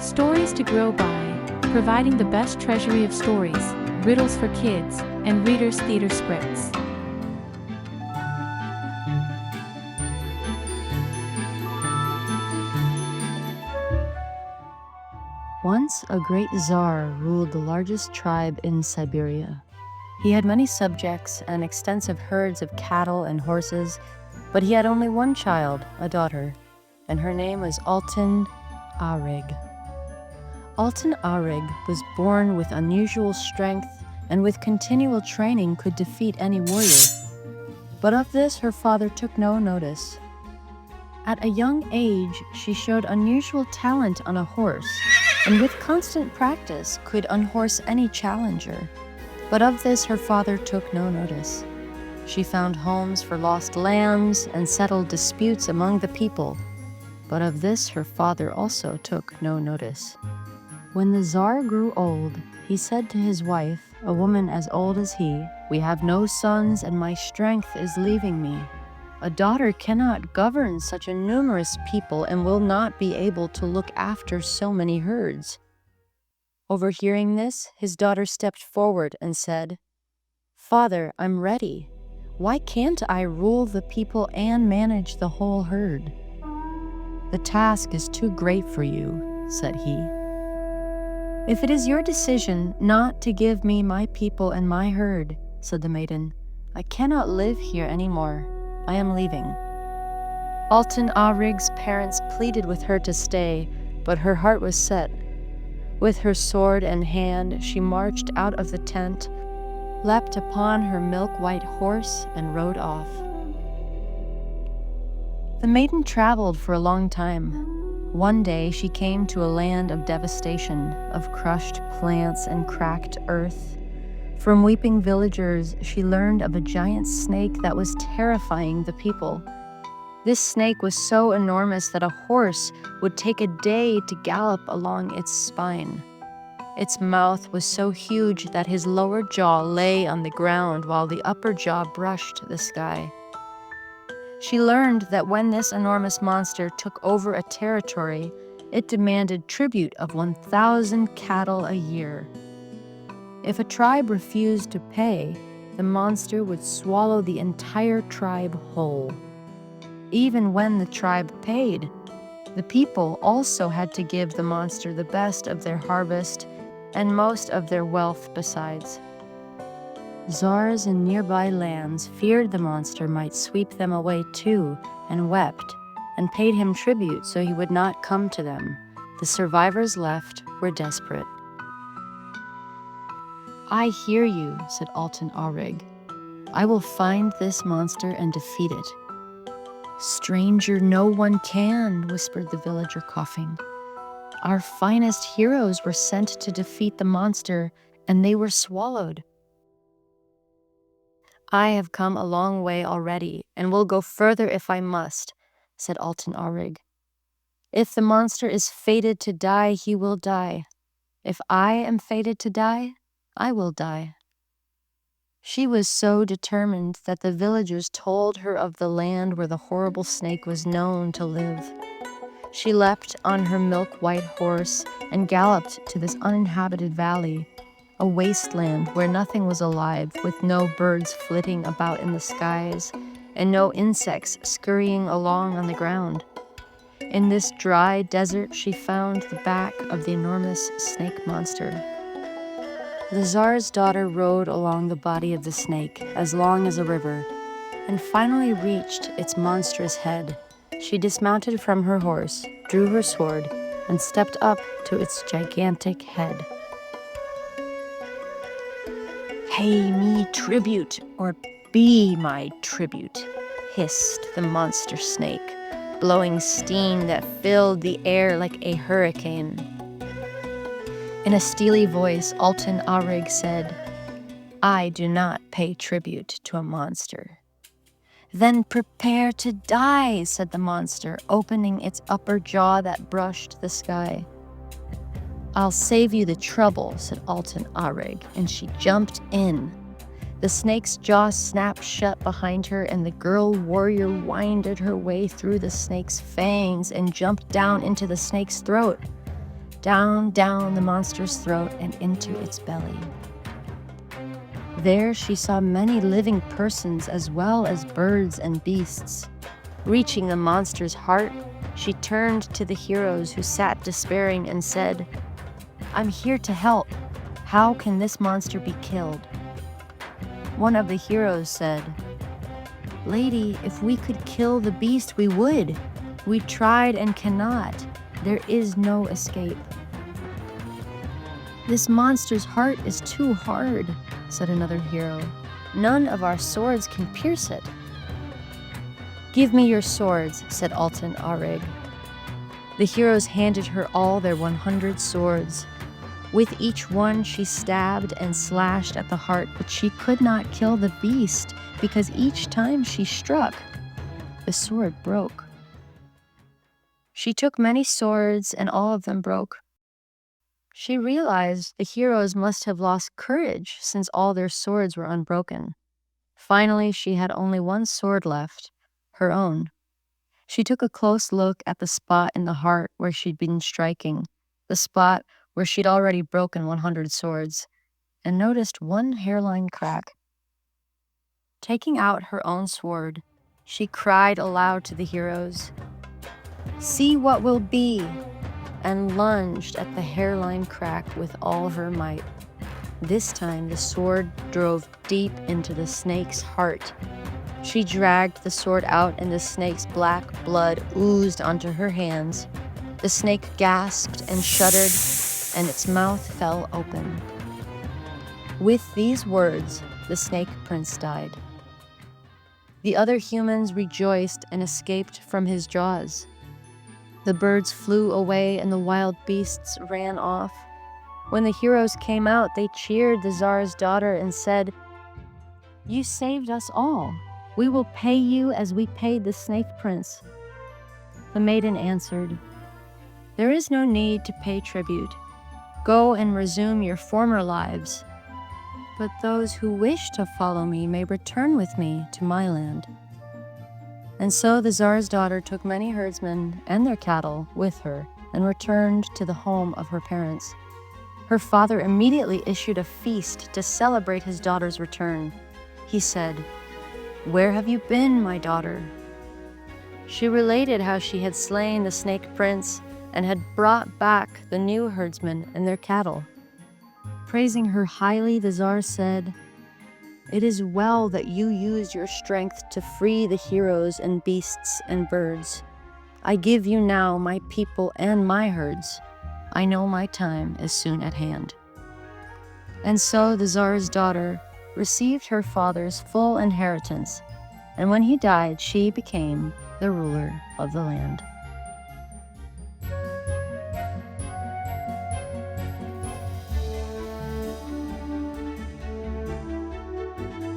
Stories to grow by, providing the best treasury of stories, riddles for kids, and readers' theater scripts. Once a great Tsar ruled the largest tribe in Siberia. He had many subjects and extensive herds of cattle and horses, but he had only one child, a daughter, and her name was Altin-Arig. Altin-Arig was born with unusual strength and with continual training could defeat any warrior. But of this her father took no notice. At a young age, she showed unusual talent on a horse, and with constant practice could unhorse any challenger. But of this her father took no notice. She found homes for lost lambs and settled disputes among the people. But of this her father also took no notice. When the Tsar grew old, he said to his wife, a woman as old as he, "We have no sons and my strength is leaving me. A daughter cannot govern such a numerous people and will not be able to look after so many herds." Overhearing this, his daughter stepped forward and said, "Father, I'm ready. Why can't I rule the people and manage the whole herd?" "The task is too great for you," said he. "If it is your decision not to give me my people and my herd," said the maiden, "I cannot live here anymore. I am leaving." Altin-Arig's parents pleaded with her to stay, but her heart was set. With her sword in hand, she marched out of the tent, leapt upon her milk-white horse, and rode off. The maiden traveled for a long time. One day she came to a land of devastation, of crushed plants and cracked earth. From weeping villagers, she learned of a giant snake that was terrifying the people. This snake was so enormous that a horse would take a day to gallop along its spine. Its mouth was so huge that his lower jaw lay on the ground while the upper jaw brushed the sky. She learned that when this enormous monster took over a territory, it demanded tribute of 1,000 cattle a year. If a tribe refused to pay, the monster would swallow the entire tribe whole. Even when the tribe paid, the people also had to give the monster the best of their harvest and most of their wealth besides. Tsars in nearby lands feared the monster might sweep them away too, and wept, and paid him tribute so he would not come to them. The survivors left were desperate. "I hear you," said Altin-Arig. "I will find this monster and defeat it." "Stranger, no one can," whispered the villager, coughing. "Our finest heroes were sent to defeat the monster, and they were swallowed." "I have come a long way already, and will go further if I must," said Altin-Arig. "If the monster is fated to die, he will die. If I am fated to die, I will die." She was so determined that the villagers told her of the land where the horrible snake was known to live. She leapt on her milk-white horse and galloped to this uninhabited valley, a wasteland where nothing was alive, with no birds flitting about in the skies and no insects scurrying along on the ground. In this dry desert, she found the back of the enormous snake monster. The Tsar's daughter rode along the body of the snake, as long as a river, and finally reached its monstrous head. She dismounted from her horse, drew her sword, and stepped up to its gigantic head. "Pay me tribute, or be my tribute," hissed the monster snake, blowing steam that filled the air like a hurricane. In a steely voice, Altin-Arig said, "I do not pay tribute to a monster." "Then prepare to die," said the monster, opening its upper jaw that brushed the sky. "I'll save you the trouble," said Altin-Arig, and she jumped in. The snake's jaw snapped shut behind her, and the girl-warrior winded her way through the snake's fangs and jumped down into the snake's throat. down the monster's throat and into its belly. There she saw many living persons as well as birds and beasts. Reaching the monster's heart, she turned to the heroes who sat despairing and said, "I'm here to help. How can this monster be killed?" One of the heroes said, "Lady, if we could kill the beast, we would. We tried and cannot. There is no escape." "This monster's heart is too hard," said another hero. "None of our swords can pierce it." "Give me your swords," said Altan Arig. The heroes handed her all their 100 swords. With each one she stabbed and slashed at the heart, but she could not kill the beast because each time she struck, the sword broke. She took many swords and all of them broke. She realized the heroes must have lost courage since all their swords were unbroken. Finally, she had only one sword left, her own. She took a close look at the spot in the heart where she'd been striking, the spot where she'd already broken 100 swords, and noticed one hairline crack. Taking out her own sword, she cried aloud to the heroes, "See what will be," and lunged at the hairline crack with all her might. This time the sword drove deep into the snake's heart. She dragged the sword out and the snake's black blood oozed onto her hands. The snake gasped and shuddered, and its mouth fell open. With these words, the snake prince died. The other humans rejoiced and escaped from his jaws. The birds flew away and the wild beasts ran off. When the heroes came out, they cheered the Tsar's daughter and said, "You saved us all. We will pay you as we paid the snake prince." The maiden answered, "There is no need to pay tribute. Go and resume your former lives. But those who wish to follow me may return with me to my land." And so the Tsar's daughter took many herdsmen and their cattle with her and returned to the home of her parents. Her father immediately issued a feast to celebrate his daughter's return. He said, "Where have you been, my daughter?" She related how she had slain the snake prince and had brought back the new herdsmen and their cattle. Praising her highly, the Tsar said, "It is well that you used your strength to free the heroes and beasts and birds. I give you now my people and my herds. I know my time is soon at hand." And so the Tsar's daughter received her father's full inheritance, and when he died, she became the ruler of the land.